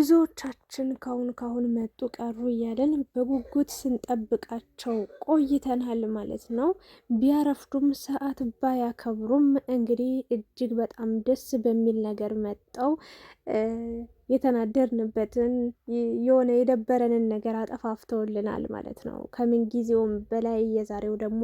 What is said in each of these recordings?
ብዙዎቻችን ካሁን መጡ ቀሩ እያለን በጉጉት ስንጠብቃቸው ቆይተናል ማለት ነው። ቢያረፍዱም ሰዓት ባያከብሩም እንግዲህ እጅግ በጣም ደስ በሚል ነገር መጠው የተናደርንበትን የሆነ የደበረንን ነገር አጠፋፍተውልናል ማለት ነው። ከምን ጊዜውም በላይ የዛሬው ደግሞ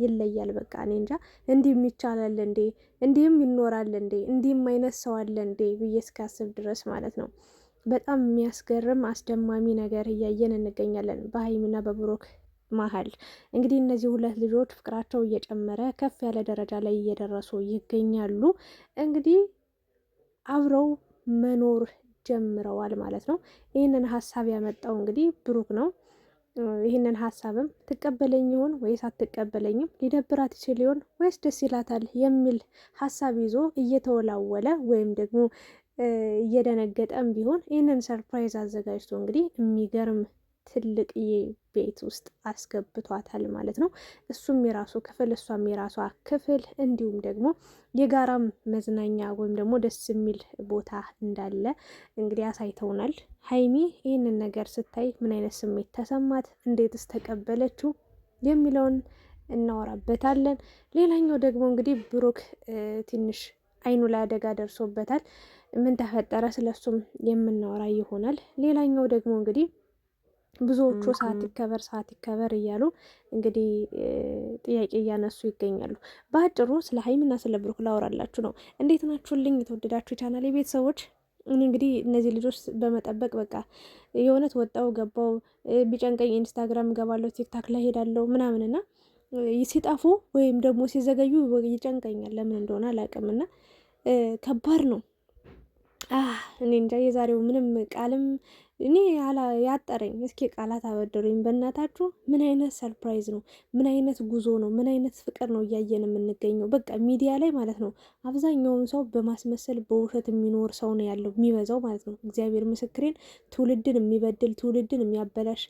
ይለያል። በቃ እኔ እንጃ እንዲህም ይቻላል እንዴ? እንዲህም ይኖራል እንዴ? እንዲህም አይነት ሰው አለ እንዴ ብዬ እስካስብ ድረስ ማለት ነው። በጣም የሚያስገርም አስደማሚ ነገር እያየን እንገኛለን በሀይሚና በብሩክ መሀል። እንግዲህ እነዚህ ሁለት ልጆች ፍቅራቸው እየጨመረ ከፍ ያለ ደረጃ ላይ እየደረሱ ይገኛሉ። እንግዲህ አብረው መኖር ጀምረዋል ማለት ነው። ይህንን ሀሳብ ያመጣው እንግዲህ ብሩክ ነው። ይህንን ሀሳብም ትቀበለኝ ይሆን ወይስ አትቀበለኝም? ሊደብራት ይችል ይሆን ወይስ ደስ ይላታል የሚል ሀሳብ ይዞ እየተወላወለ ወይም ደግሞ እየደነገጠም ቢሆን ይህንን ሰርፕራይዝ አዘጋጅቶ እንግዲህ የሚገርም ትልቅ ቤት ውስጥ አስገብቷታል ማለት ነው። እሱም የራሱ ክፍል እሷም የራሷ ክፍል እንዲሁም ደግሞ የጋራም መዝናኛ ወይም ደግሞ ደስ የሚል ቦታ እንዳለ እንግዲህ አሳይተውናል። ሀይሚ ይህንን ነገር ስታይ ምን አይነት ስሜት ተሰማት፣ እንዴትስ ተቀበለችው የሚለውን እናወራበታለን። ሌላኛው ደግሞ እንግዲህ ብሩክ ትንሽ አይኑ ላይ አደጋ ደርሶበታል። ምን ተፈጠረ ስለሱም የምናወራ ይሆናል። ሌላኛው ደግሞ እንግዲህ ብዙዎቹ ሰዓት ይከበር እያሉ እንግዲህ ጥያቄ እያነሱ ይገኛሉ። በአጭሩ ስለ ሀይሚና ስለ ብሩክ ላወራላችሁ ነው። እንዴት ናችሁልኝ የተወደዳችሁ ቻናል ቤተሰቦች? እንግዲህ እነዚህ ልጆች በመጠበቅ በቃ የእውነት ወጣው ገባው ቢጨንቀኝ ኢንስታግራም ገባለሁ፣ ቲክታክ ላይ ሄዳለሁ ምናምንና ሲጠፉ ወይም ደግሞ ሲዘገዩ ይጨንቀኛል። ለምን እንደሆነ አላውቅምና ከባድ ነው። እኔ እንጃ የዛሬው ምንም ቃልም እኔ ያጠረኝ። እስኪ ቃላት አበደሩኝ በእናታችሁ። ምን አይነት ሰርፕራይዝ ነው? ምን አይነት ጉዞ ነው? ምን አይነት ፍቅር ነው እያየን የምንገኘው? በቃ ሚዲያ ላይ ማለት ነው አብዛኛውን ሰው በማስመሰል በውሸት የሚኖር ሰው ነው ያለው የሚበዛው ማለት ነው። እግዚአብሔር ምስክሬን፣ ትውልድን የሚበድል ትውልድን የሚያበላሽ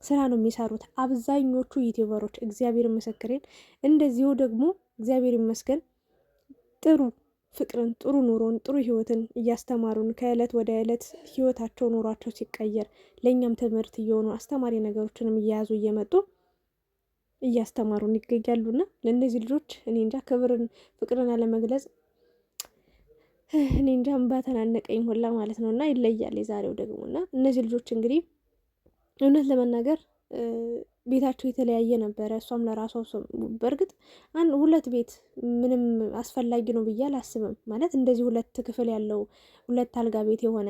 ስራ ነው የሚሰሩት አብዛኞቹ ዩቲዩበሮች። እግዚአብሔር ምስክሬን። እንደዚሁ ደግሞ እግዚአብሔር ይመስገን ጥሩ ፍቅርን፣ ጥሩ ኑሮን፣ ጥሩ ህይወትን እያስተማሩን ከእለት ወደ እለት ህይወታቸው ኑሯቸው ሲቀየር ለእኛም ትምህርት እየሆኑ አስተማሪ ነገሮችንም እየያዙ እየመጡ እያስተማሩን ይገኛሉና ለእነዚህ ልጆች እኔ እንጃ ክብርን፣ ፍቅርን አለመግለጽ እኔ እንጃ እምባ ተናነቀኝ ሁላ ማለት ነው። እና ይለያል የዛሬው ደግሞ እና እነዚህ ልጆች እንግዲህ እውነት ለመናገር ቤታቸው የተለያየ ነበረ። እሷም ለራሷ በእርግጥ ሁለት ቤት ምንም አስፈላጊ ነው ብዬ አላስብም። ማለት እንደዚህ ሁለት ክፍል ያለው ሁለት አልጋ ቤት የሆነ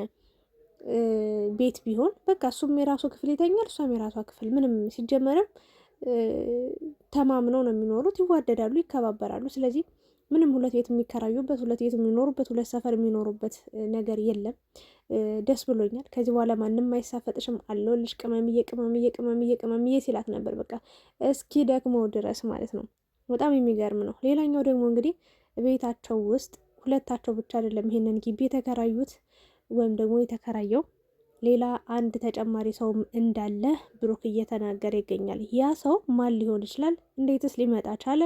ቤት ቢሆን በቃ እሱም የራሱ ክፍል ይተኛል፣ እሷም የራሷ ክፍል። ምንም ሲጀመርም ተማምነው ነው የሚኖሩት፣ ይዋደዳሉ፣ ይከባበራሉ። ስለዚህ ምንም ሁለት ቤት የሚከራዩበት፣ ሁለት ቤት የሚኖሩበት፣ ሁለት ሰፈር የሚኖሩበት ነገር የለም። ደስ ብሎኛል። ከዚህ በኋላ ማንም አይሳፈጥሽም አለሁልሽ ቅመምዬ ቅመምዬ ቅመምዬ ቅመምዬ ሲላት ነበር። በቃ እስኪ ደክመው ድረስ ማለት ነው። በጣም የሚገርም ነው። ሌላኛው ደግሞ እንግዲህ ቤታቸው ውስጥ ሁለታቸው ብቻ አይደለም ይሄንን ግቢ የተከራዩት ወይም ደግሞ የተከራየው ሌላ አንድ ተጨማሪ ሰውም እንዳለ ብሩክ እየተናገረ ይገኛል። ያ ሰው ማን ሊሆን ይችላል? እንዴትስ ሊመጣ ቻለ?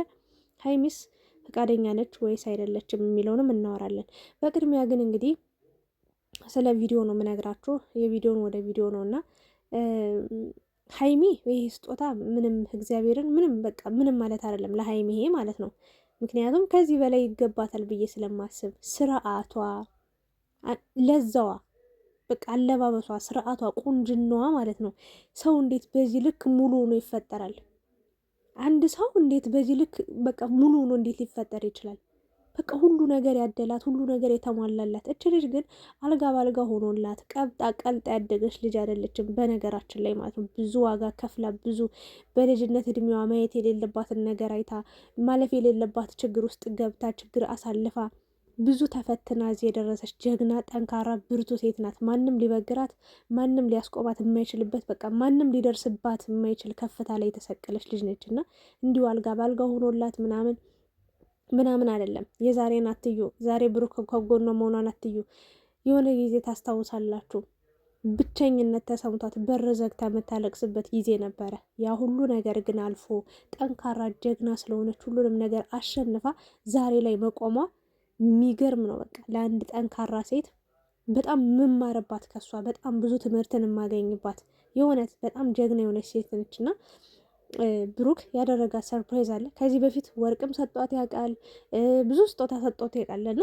ሀይሚስ ፈቃደኛ ነች ወይስ አይደለችም የሚለውንም እናወራለን። በቅድሚያ ግን እንግዲህ ስለ ቪዲዮ ነው የምነግራችሁ። የቪዲዮን ወደ ቪዲዮ ነው እና ሀይሚ ይሄ ስጦታ ምንም እግዚአብሔርን ምንም በቃ ምንም ማለት አይደለም ለሀይሚ ይሄ ማለት ነው። ምክንያቱም ከዚህ በላይ ይገባታል ብዬ ስለማስብ ስርዓቷ፣ ለዛዋ፣ በቃ አለባበሷ፣ ስርዓቷ፣ ቁንጅናዋ ማለት ነው። ሰው እንዴት በዚህ ልክ ሙሉ ሆኖ ይፈጠራል? አንድ ሰው እንዴት በዚህ ልክ በቃ ሙሉ ሆኖ እንዴት ሊፈጠር ይችላል? በቃ ሁሉ ነገር ያደላት፣ ሁሉ ነገር የተሟላላት። እች ልጅ ግን አልጋ ባልጋ ሆኖላት ቀብጣ ቀልጣ ያደገች ልጅ አይደለችም። በነገራችን ላይ ማለት ነው ብዙ ዋጋ ከፍላ ብዙ በልጅነት እድሜዋ ማየት የሌለባትን ነገር አይታ ማለፍ የሌለባት ችግር ውስጥ ገብታ ችግር አሳልፋ ብዙ ተፈትና እዚህ የደረሰች ጀግና፣ ጠንካራ፣ ብርቱ ሴት ናት። ማንም ሊበግራት፣ ማንም ሊያስቆባት የማይችልበት በቃ ማንም ሊደርስባት የማይችል ከፍታ ላይ የተሰቀለች ልጅ ነች እና እንዲሁ አልጋ ባልጋ ሆኖላት ምናምን አይደለም። የዛሬን አትዩ። ዛሬ ብሩክ ከጎኗ መሆኗን አትዩ። የሆነ ጊዜ ታስታውሳላችሁ፣ ብቸኝነት ተሰምቷት በር ዘግታ የምታለቅስበት ጊዜ ነበረ። ያ ሁሉ ነገር ግን አልፎ ጠንካራ ጀግና ስለሆነች ሁሉንም ነገር አሸንፋ ዛሬ ላይ መቆሟ የሚገርም ነው። በቃ ለአንድ ጠንካራ ሴት በጣም የምማርባት ከሷ በጣም ብዙ ትምህርትን የማገኝባት የእውነት በጣም ጀግና የሆነች ሴት ነች። እና ብሩክ ያደረጋት ሰርፕራይዝ አለ። ከዚህ በፊት ወርቅም ሰጧት ያውቃል፣ ብዙ ስጦታ ሰጧት ያውቃል። እና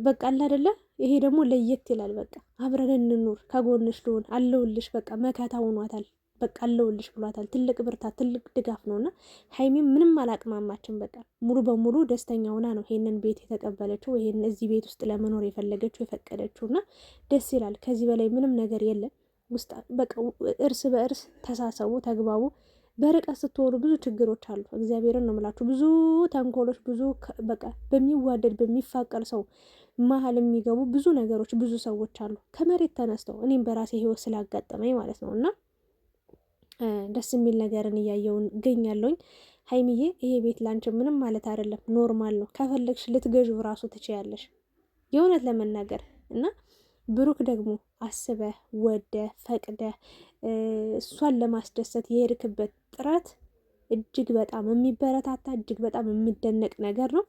በቃ አለ አይደለ፣ ይሄ ደግሞ ለየት ይላል። በቃ አብረን እንኑር፣ ከጎንሽ ልሁን፣ አለውልሽ፣ በቃ መከታ ሆኗታል። በቃ አለውልሽ ብሏታል። ትልቅ ብርታት፣ ትልቅ ድጋፍ ነውና ሀይሚም ምንም አላቅማማችን። በቃ ሙሉ በሙሉ ደስተኛ ሆና ነው ይሄንን ቤት የተቀበለችው፣ ይሄን እዚህ ቤት ውስጥ ለመኖር የፈለገችው የፈቀደችው። እና ደስ ይላል። ከዚህ በላይ ምንም ነገር የለም። ውስጥ በቃ እርስ በእርስ ተሳሰቡ፣ ተግባቡ። በርቀት ስትሆኑ ብዙ ችግሮች አሉ። እግዚአብሔርን ነው የምላችሁ፣ ብዙ ተንኮሎች፣ ብዙ በቃ በሚዋደድ በሚፋቀር ሰው መሀል የሚገቡ ብዙ ነገሮች፣ ብዙ ሰዎች አሉ ከመሬት ተነስተው። እኔም በራሴ ህይወት ስላጋጠመኝ ማለት ነው። እና ደስ የሚል ነገርን እያየውን እገኛለሁኝ። ሀይሚዬ ይሄ ቤት ላንቺ ምንም ማለት አይደለም፣ ኖርማል ነው። ከፈለግሽ ልትገዥው ራሱ ትችያለሽ፣ የእውነት ለመናገር እና ብሩክ ደግሞ አስበህ ወደህ ፈቅደህ እሷን ለማስደሰት የሄድክበት ጥረት እጅግ በጣም የሚበረታታ እጅግ በጣም የሚደነቅ ነገር ነው።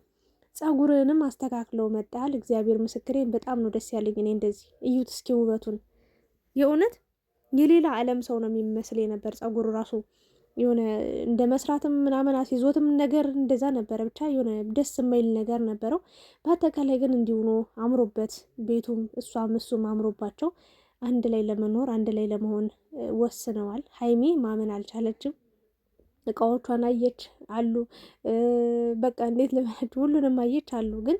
ጸጉርንም አስተካክለው መጣል። እግዚአብሔር ምስክሬን በጣም ነው ደስ ያለኝ። እኔ እንደዚህ እዩት እስኪ ውበቱን። የእውነት የሌላ ዓለም ሰው ነው የሚመስል የነበር ጸጉሩ ራሱ የሆነ እንደ መስራትም ምናምን አስይዞትም ነገር እንደዛ ነበረ። ብቻ የሆነ ደስ የማይል ነገር ነበረው። በአጠቃላይ ግን እንዲሆኑ አምሮበት ቤቱም እሱም አምሮባቸው አንድ ላይ ለመኖር አንድ ላይ ለመሆን ወስነዋል። ሀይሚ ማመን አልቻለችም። እቃዎቿን አየች አሉ። በቃ እንዴት ልበላችሁ፣ ሁሉንም አየች አሉ። ግን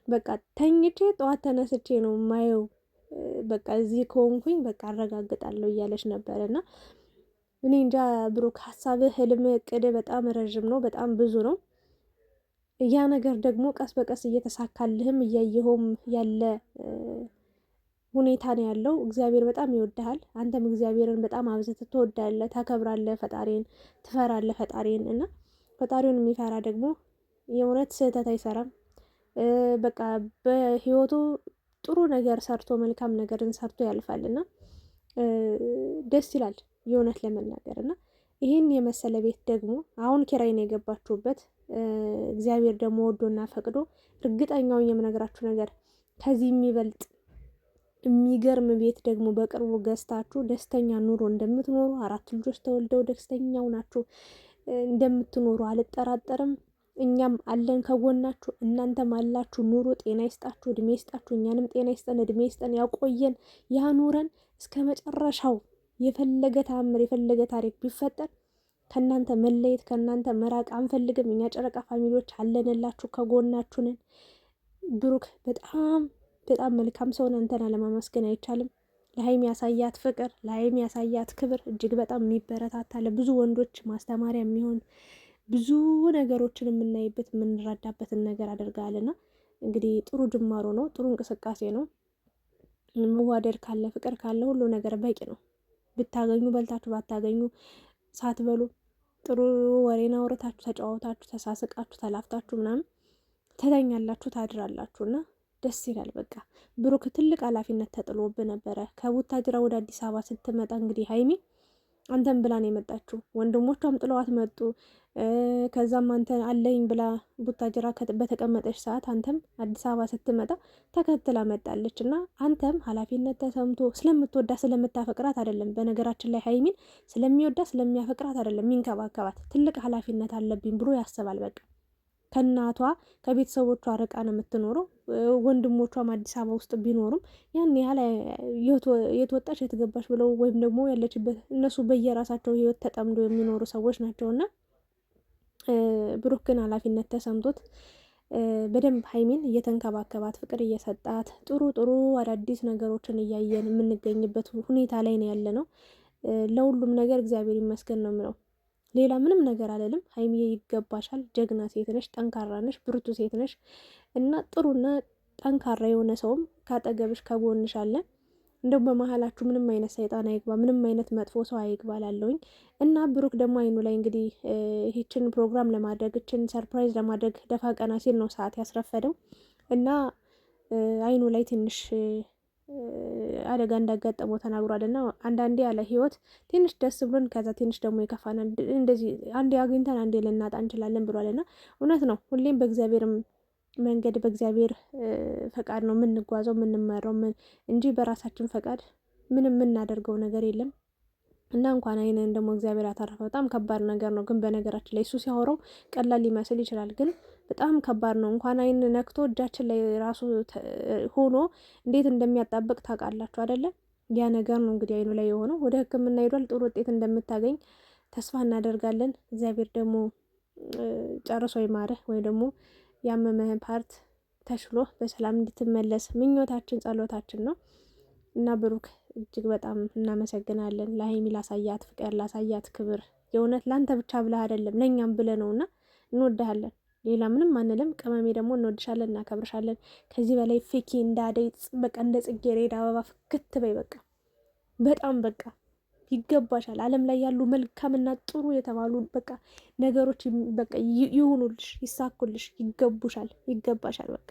በቃ ተኝቼ ጠዋት ተነስቼ ነው ማየው፣ በቃ እዚህ ከሆንኩኝ በቃ አረጋግጣለሁ እያለች ነበረ። እና እኔ እንጃ ብሩክ፣ ሀሳብህ፣ ህልም፣ እቅድ በጣም ረዥም ነው፣ በጣም ብዙ ነው። ያ ነገር ደግሞ ቀስ በቀስ እየተሳካልህም እያየኸውም ያለ ሁኔታ ነው ያለው። እግዚአብሔር በጣም ይወድሃል። አንተም እግዚአብሔርን በጣም አብዝተህ ትወዳለህ፣ ታከብራለህ፣ ፈጣሪን ትፈራለህ፣ ፈጣሪን እና ፈጣሪውን የሚፈራ ደግሞ የእውነት ስህተት አይሰራም። በቃ በህይወቱ ጥሩ ነገር ሰርቶ መልካም ነገርን ሰርቶ ያልፋል እና ደስ ይላል የእውነት ለመናገር እና ይህን የመሰለ ቤት ደግሞ አሁን ኪራይ ነው የገባችሁበት። እግዚአብሔር ደግሞ ወዶና ፈቅዶ እርግጠኛውን የምነግራችሁ ነገር ከዚህ የሚበልጥ የሚገርም ቤት ደግሞ በቅርቡ ገዝታችሁ ደስተኛ ኑሮ እንደምትኖሩ 4 ልጆች ተወልደው ደስተኛው ናችሁ እንደምትኖሩ አልጠራጠርም። እኛም አለን ከጎናችሁ፣ እናንተም አላችሁ። ኑሮ ጤና ይስጣችሁ፣ እድሜ ይስጣችሁ። እኛንም ጤና ይስጠን፣ እድሜ ይስጠን፣ ያቆየን፣ ያኑረን እስከ መጨረሻው። የፈለገ ተአምር የፈለገ ታሪክ ቢፈጠር ከእናንተ መለየት ከእናንተ መራቅ አንፈልግም። እኛ ጨረቃ ፋሚሊዎች አለንላችሁ፣ ከጎናችሁ ነን። ብሩክ በጣም በጣም መልካም ሰውን አንተን አለማመስገን አይቻልም። ለሀይሚ ያሳያት ፍቅር፣ ለሀይሚ ያሳያት ክብር እጅግ በጣም የሚበረታታ ለብዙ ወንዶች ማስተማሪያ የሚሆን ብዙ ነገሮችን የምናይበት የምንረዳበትን ነገር አድርጋልና እንግዲህ ጥሩ ጅማሮ ነው፣ ጥሩ እንቅስቃሴ ነው። መዋደድ ካለ ፍቅር ካለ ሁሉ ነገር በቂ ነው። ብታገኙ በልታችሁ ባታገኙ ሳትበሉ ጥሩ ወሬን አውርታችሁ ተጫወታችሁ ተሳስቃችሁ ተላፍታችሁ ምናምን ተተኛላችሁ ታድራላችሁ እና ደስ ይላል። በቃ ብሩክ ትልቅ ኃላፊነት ተጥሎብህ ነበረ። ከቡታጅራ ወደ አዲስ አበባ ስትመጣ እንግዲህ ሀይሚ አንተን ብላ ነው የመጣችው። ወንድሞቿም ጥለዋት መጡ። ከዛም አንተ አለኝ ብላ ቡታጅራ በተቀመጠች ሰዓት አንተም አዲስ አበባ ስትመጣ ተከትላ መጣለች እና አንተም ኃላፊነት ተሰምቶ ስለምትወዳ ስለምታፈቅራት አይደለም። በነገራችን ላይ ሀይሚን ስለሚወዳ ስለሚያፈቅራት አይደለም የሚንከባከባት፣ ትልቅ ኃላፊነት አለብኝ ብሎ ያስባል። በቃ ከእናቷ ከቤተሰቦቿ ርቃ ነው የምትኖረው። ወንድሞቿም አዲስ አበባ ውስጥ ቢኖሩም ያን ያህል የተወጣች የተገባች ብለው ወይም ደግሞ ያለችበት እነሱ በየራሳቸው ህይወት ተጠምዶ የሚኖሩ ሰዎች ናቸውና ብሩክ ግን ኃላፊነት ተሰምቶት በደንብ ሀይሚን እየተንከባከባት ፍቅር እየሰጣት ጥሩ ጥሩ አዳዲስ ነገሮችን እያየን የምንገኝበት ሁኔታ ላይ ነው ያለ ነው። ለሁሉም ነገር እግዚአብሔር ይመስገን ነው የምለው። ሌላ ምንም ነገር አለልም። ሀይሚዬ ይገባሻል። ጀግና ሴት ነሽ፣ ጠንካራ ነሽ፣ ብርቱ ሴት ነሽ እና ጥሩና ጠንካራ የሆነ ሰውም ካጠገብሽ ከጎንሽ አለ። እንደው በመሀላችሁ ምንም አይነት ሰይጣን አይግባ፣ ምንም አይነት መጥፎ ሰው አይግባ ላለውኝ እና ብሩክ ደግሞ አይኑ ላይ እንግዲህ ይህችን ፕሮግራም ለማድረግ ይህችን ሰርፕራይዝ ለማድረግ ደፋ ቀና ሲል ነው ሰዓት ያስረፈደው እና አይኑ ላይ ትንሽ አደጋ እንዳጋጠመው ተናግሯል። እና አንዳንዴ ያለ ህይወት ትንሽ ደስ ብሎን ከዛ ትንሽ ደግሞ የከፋናል። እንደዚህ አንዴ አግኝተን አንዴ ልናጣ እንችላለን ብሏል። እና እውነት ነው። ሁሌም በእግዚአብሔርም መንገድ በእግዚአብሔር ፈቃድ ነው የምንጓዘው የምንመራው እንጂ በራሳችን ፈቃድ ምንም የምናደርገው ነገር የለም። እና እንኳን አይንን ደግሞ እግዚአብሔር ያተረፈ በጣም ከባድ ነገር ነው። ግን በነገራችን ላይ እሱ ሲያወራው ቀላል ሊመስል ይችላል፣ ግን በጣም ከባድ ነው። እንኳን አይን ነክቶ እጃችን ላይ ራሱ ሆኖ እንዴት እንደሚያጣብቅ ታውቃላችሁ አይደለ? ያ ነገር ነው እንግዲህ አይኑ ላይ የሆነው። ወደ ሕክምና ሄዷል። ጥሩ ውጤት እንደምታገኝ ተስፋ እናደርጋለን። እግዚአብሔር ደግሞ ጨርሶ ይማርህ፣ ወይ ደግሞ ያመመህ ፓርት ተሽሎ በሰላም እንድትመለስ ምኞታችን ጸሎታችን ነው። እና ብሩክ እጅግ በጣም እናመሰግናለን። ለሀይሚ ላሳያት ፍቅር፣ ላሳያት ክብር የእውነት ላንተ ብቻ ብለህ አይደለም ለእኛም ብለህ ነው። እና እንወድሃለን፣ ሌላ ምንም አንልም። ቅመሜ ደግሞ እንወድሻለን፣ እናከብርሻለን። ከዚህ በላይ ፌኪ እንዳደይ በቃ እንደ ጽጌረዳ አበባ ፍክት በይ። በቃ በጣም በቃ ይገባሻል። ዓለም ላይ ያሉ መልካምና ጥሩ የተባሉ በቃ ነገሮች በቃ ይሁኑልሽ፣ ይሳኩልሽ፣ ይገቡሻል፣ ይገባሻል። በቃ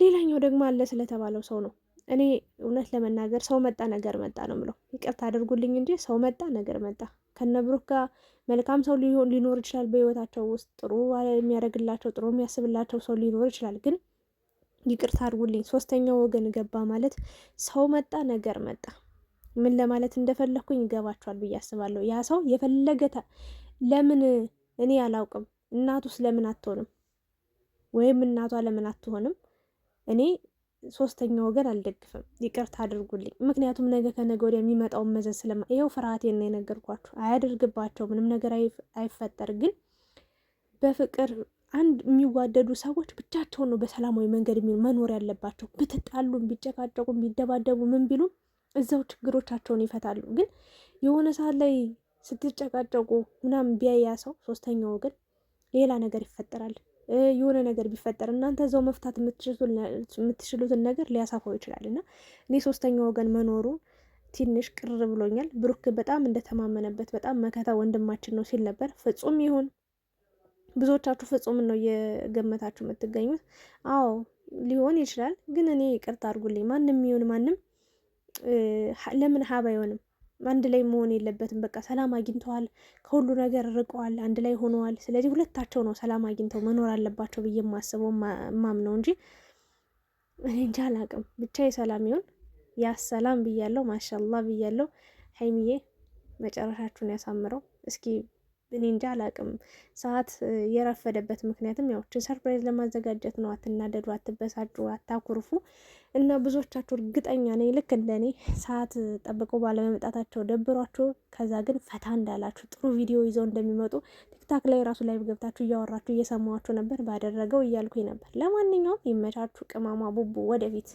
ሌላኛው ደግሞ አለ ስለተባለው ሰው ነው። እኔ እውነት ለመናገር ሰው መጣ ነገር መጣ ነው ምለው። ይቅርታ አድርጉልኝ እንጂ ሰው መጣ ነገር መጣ። ከነብሩክ ጋር መልካም ሰው ሊኖር ይችላል በህይወታቸው ውስጥ ጥሩ የሚያደርግላቸው ጥሩ የሚያስብላቸው ሰው ሊኖር ይችላል። ግን ይቅርታ አድርጉልኝ፣ ሶስተኛው ወገን ገባ ማለት ሰው መጣ ነገር መጣ። ምን ለማለት እንደፈለግኩኝ ይገባቸዋል ብዬ አስባለሁ። ያ ሰው የፈለገ ለምን እኔ አላውቅም፣ እናቱስ ለምን አትሆንም ወይም እናቷ ለምን አትሆንም? እኔ ሶስተኛ ወገን አልደግፍም። ይቅርታ አድርጉልኝ። ምክንያቱም ነገ ከነገ ወዲያ የሚመጣውን መዘዝ ይኸው ፍርሃቴን ነው የነገርኳችሁ። አያደርግባቸው ምንም ነገር አይፈጠር። ግን በፍቅር አንድ የሚዋደዱ ሰዎች ብቻቸውን ነው በሰላማዊ መንገድ መኖር ያለባቸው። ብትጣሉም ቢጨቃጨቁም ቢደባደቡ ምን ቢሉም እዛው ችግሮቻቸውን ይፈታሉ። ግን የሆነ ሰዓት ላይ ስትጨቃጨቁ ምናምን ቢያያ ሰው ሶስተኛው ወገን ሌላ ነገር ይፈጠራል። የሆነ ነገር ቢፈጠር እናንተ እዛው መፍታት የምትችሉትን ነገር ሊያሳፋው ይችላል። እና እኔ ሶስተኛው ወገን መኖሩ ትንሽ ቅር ብሎኛል። ብሩክ በጣም እንደተማመነበት በጣም መከታ ወንድማችን ነው ሲል ነበር። ፍጹም ይሁን ብዙዎቻችሁ ፍጹምን ነው እየገመታችሁ የምትገኙት። አዎ ሊሆን ይችላል። ግን እኔ ይቅርታ አድርጉልኝ፣ ማንም ይሁን ማንም ለምን ሀብ አይሆንም? አንድ ላይ መሆን የለበትም። በቃ ሰላም አግኝተዋል፣ ከሁሉ ነገር ርቀዋል፣ አንድ ላይ ሆነዋል። ስለዚህ ሁለታቸው ነው ሰላም አግኝተው መኖር አለባቸው ብዬ የማስበው ማምነው እንጂ እኔ እንጃ አላቅም። ብቻ የሰላም ይሁን። ያ ሰላም ብያለው፣ ማሻአላህ ብያለው። ሀይሚዬ መጨረሻችሁን ያሳምረው። እስኪ እኔ እንጃ አላቅም። ሰዓት የረፈደበት ምክንያትም ያው ሰርፕራይዝ ለማዘጋጀት ነው። አትናደዱ፣ አትበሳጩ፣ አታኩርፉ። እና ብዙዎቻችሁ እርግጠኛ ነኝ ልክ እንደኔ ሰዓት ጠብቀው ባለመምጣታቸው ደብሯችሁ፣ ከዛ ግን ፈታ እንዳላችሁ ጥሩ ቪዲዮ ይዘው እንደሚመጡ ቲክታክ ላይ ራሱ ላይ ገብታችሁ እያወራችሁ እየሰማዋችሁ ነበር። ባደረገው እያልኩኝ ነበር። ለማንኛውም ይመቻችሁ። ቅማማ ቡቡ ወደፊት